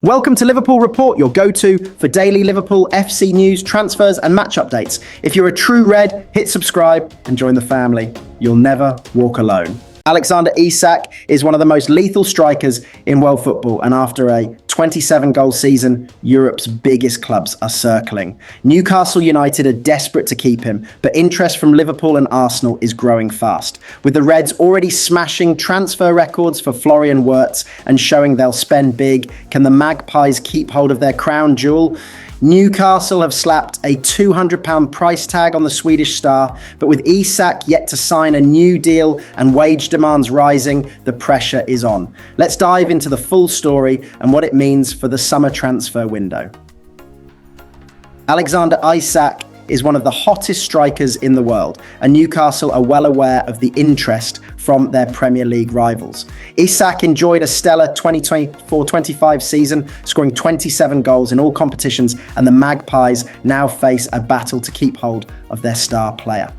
Welcome to Liverpool Report, your go-to for daily Liverpool FC news, transfers and match updates. If you're a true Red, hit subscribe and join the family. You'll never walk alone. Alexander Isak is one of the most lethal strikers in world football, and after a 27-goal season, Europe's biggest clubs are circling. Newcastle United are desperate to keep him, but interest from Liverpool and Arsenal is growing fast, with the Reds already smashing transfer records for Florian Wirtz and showing they'll spend big. Can the Magpies keep hold of their crown jewel? Newcastle have slapped a £200 price tag on the Swedish star, but with Isak yet to sign a new deal and wage demands rising, the pressure is on. Let's dive into the full story and what it means for the summer transfer window. Alexander Isak is one of the hottest strikers in the world, and Newcastle are well aware of the interest from their Premier League rivals. Isak enjoyed a stellar 2024-25 season, scoring 27 goals in all competitions, and the Magpies now face a battle to keep hold of their star player.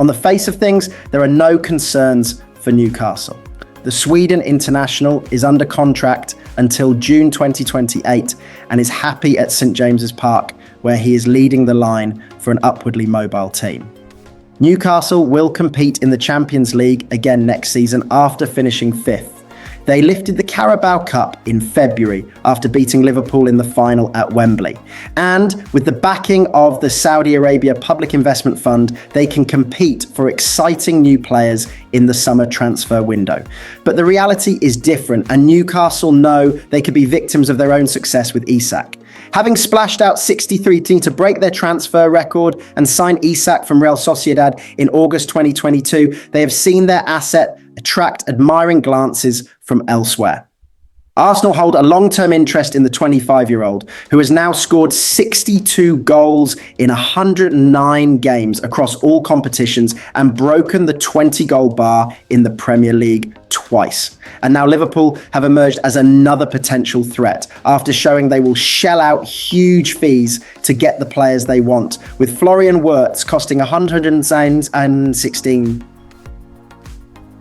On the face of things, there are no concerns for Newcastle. The Sweden international is under contract until June 2028 and is happy at St James's Park, where he is leading the line for an upwardly mobile team. Newcastle will compete in the Champions League again next season after finishing 5th. They lifted the Carabao Cup in February after beating Liverpool in the final at Wembley. And with the backing of the Saudi Arabia Public Investment Fund, they can compete for exciting new players in the summer transfer window. But the reality is different, and Newcastle know they could be victims of their own success with Isak. Having splashed out 63 teams to break their transfer record and sign Isak from Real Sociedad in August 2022, they have seen their asset attract admiring glances from elsewhere. Arsenal hold a long-term interest in the 25-year-old, who has now scored 62 goals in 109 games across all competitions and broken the 20-goal bar in the Premier League twice. And now Liverpool have emerged as another potential threat after showing they will shell out huge fees to get the players they want, with Florian Wirtz costing 116.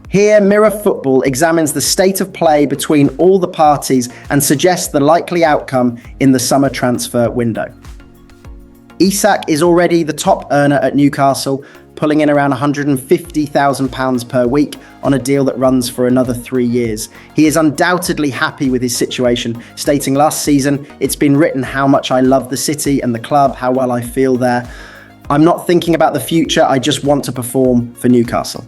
Here, Mirror Football examines the state of play between all the parties and suggests the likely outcome in the summer transfer window. Isak is already the top earner at Newcastle, pulling in around £150,000 per week on a deal that runs for another 3 years. He is undoubtedly happy with his situation, stating last season, "It's been written how much I love the city and the club, how well I feel there. I'm not thinking about the future, I just want to perform for Newcastle."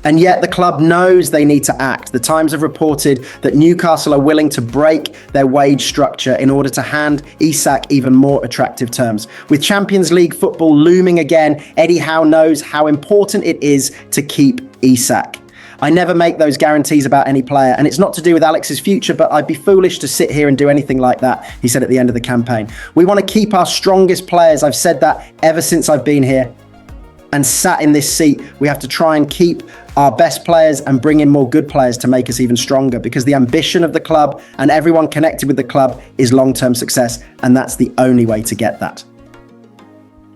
And yet the club knows they need to act. The Times have reported that Newcastle are willing to break their wage structure in order to hand Isak even more attractive terms. With Champions League football looming again, Eddie Howe knows how important it is to keep Isak. "I never make those guarantees about any player, and it's not to do with Alex's future, but I'd be foolish to sit here and do anything like that," he said at the end of the campaign. "We want to keep our strongest players. I've said that ever since I've been here and sat in this seat. We have to try and keep our best players and bring in more good players to make us even stronger, because the ambition of the club and everyone connected with the club is long-term success, and that's the only way to get that."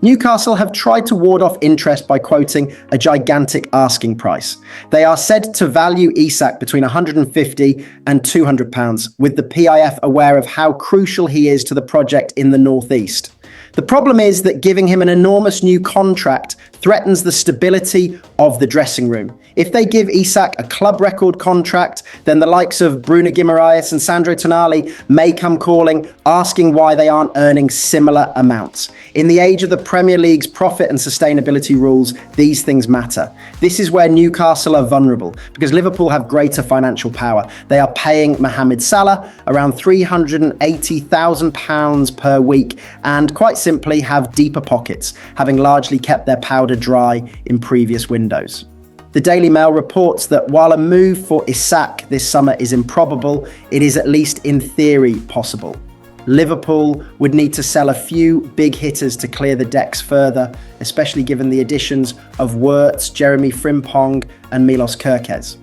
Newcastle have tried to ward off interest by quoting a gigantic asking price. They are said to value Isak between £150 and £200, with the PIF aware of how crucial he is to the project in the northeast. The problem is that giving him an enormous new contract threatens the stability of the dressing room. If they give Isak a club record contract, then the likes of Bruno Guimaraes and Sandro Tonali may come calling, asking why they aren't earning similar amounts. In the age of the Premier League's profit and sustainability rules, these things matter. This is where Newcastle are vulnerable, because Liverpool have greater financial power. They are paying Mohamed Salah around £380,000 per week, and quite simply have deeper pockets, having largely kept their powder dry in previous windows. The Daily Mail reports that while a move for Isak this summer is improbable, it is at least in theory possible. Liverpool would need to sell a few big hitters to clear the decks further, especially given the additions of Wirtz, Jeremy Frimpong and Milos Kerkez.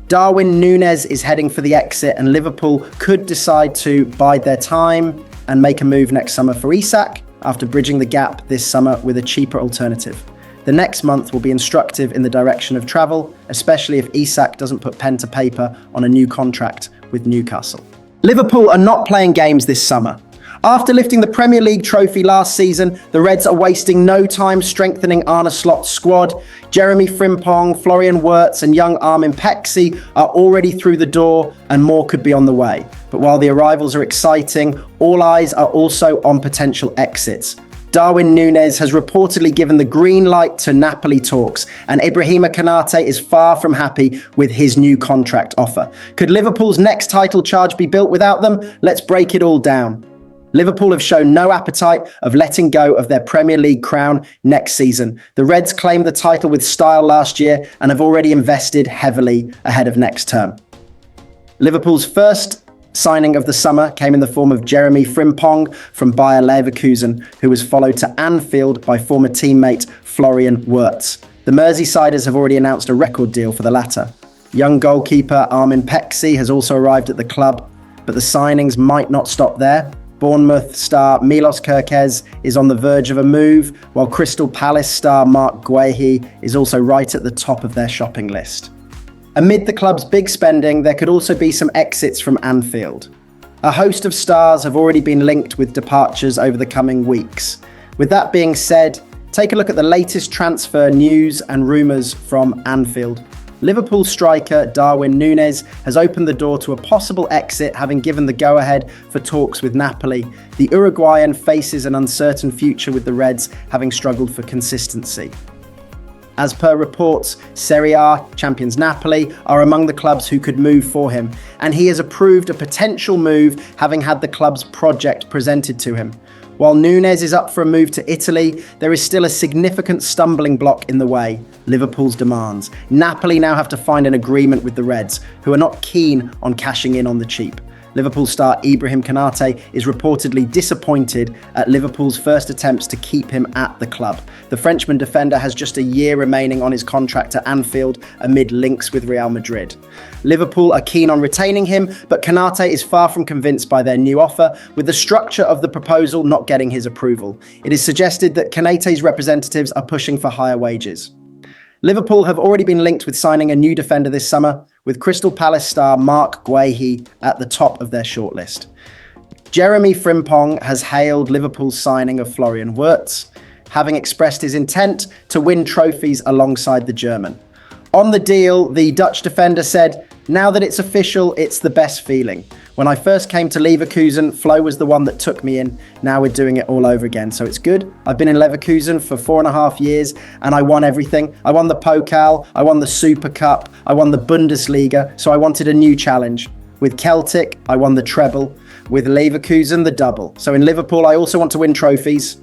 Darwin Núñez is heading for the exit, and Liverpool could decide to bide their time and make a move next summer for Isak after bridging the gap this summer with a cheaper alternative. The next month will be instructive in the direction of travel, especially if Isak doesn't put pen to paper on a new contract with Newcastle. Liverpool are not playing games this summer. After lifting the Premier League trophy last season, the Reds are wasting no time strengthening Arne Slot's squad. Jeremy Frimpong, Florian Wirtz and young Armin Pexi are already through the door and more could be on the way. But while the arrivals are exciting, all eyes are also on potential exits. Darwin Núñez has reportedly given the green light to Napoli talks, and Ibrahima Konate is far from happy with his new contract offer. Could Liverpool's next title charge be built without them? Let's break it all down. Liverpool have shown no appetite of letting go of their Premier League crown next season. The Reds claimed the title with style last year and have already invested heavily ahead of next term. Liverpool's first signing of the summer came in the form of Jeremy Frimpong from Bayer Leverkusen, who was followed to Anfield by former teammate Florian Wirtz. The Merseysiders have already announced a record deal for the latter. Young goalkeeper Armin Pexi has also arrived at the club, but the signings might not stop there. Bournemouth star Milos Kerkez is on the verge of a move, while Crystal Palace star Mark Guehi is also right at the top of their shopping list. Amid the club's big spending, there could also be some exits from Anfield. A host of stars have already been linked with departures over the coming weeks. With that being said, take a look at the latest transfer news and rumours from Anfield. Liverpool striker Darwin Núñez has opened the door to a possible exit, having given the go-ahead for talks with Napoli. The Uruguayan faces an uncertain future with the Reds, having struggled for consistency. As per reports, Serie A champions Napoli are among the clubs who could move for him, and he has approved a potential move, having had the club's project presented to him. While Núñez is up for a move to Italy, there is still a significant stumbling block in the way: Liverpool's demands. Napoli now have to find an agreement with the Reds, who are not keen on cashing in on the cheap. Liverpool star Ibrahima Konate is reportedly disappointed at Liverpool's first attempts to keep him at the club. The Frenchman defender has just a year remaining on his contract at Anfield amid links with Real Madrid. Liverpool are keen on retaining him, but Konate is far from convinced by their new offer, with the structure of the proposal not getting his approval. It is suggested that Konate's representatives are pushing for higher wages. Liverpool have already been linked with signing a new defender this summer, with Crystal Palace star Mark Guehi at the top of their shortlist. Jeremy Frimpong has hailed Liverpool's signing of Florian Wirtz, having expressed his intent to win trophies alongside the German. On the deal, the Dutch defender said, "Now that it's official, it's the best feeling. When I first came to Leverkusen, Flo was the one that took me in. Now we're doing it all over again, so it's good. I've been in Leverkusen for 4.5 years and I won everything. I won the Pokal, I won the Super Cup, I won the Bundesliga, so I wanted a new challenge. With Celtic, I won the treble. With Leverkusen, the double. So in Liverpool, I also want to win trophies.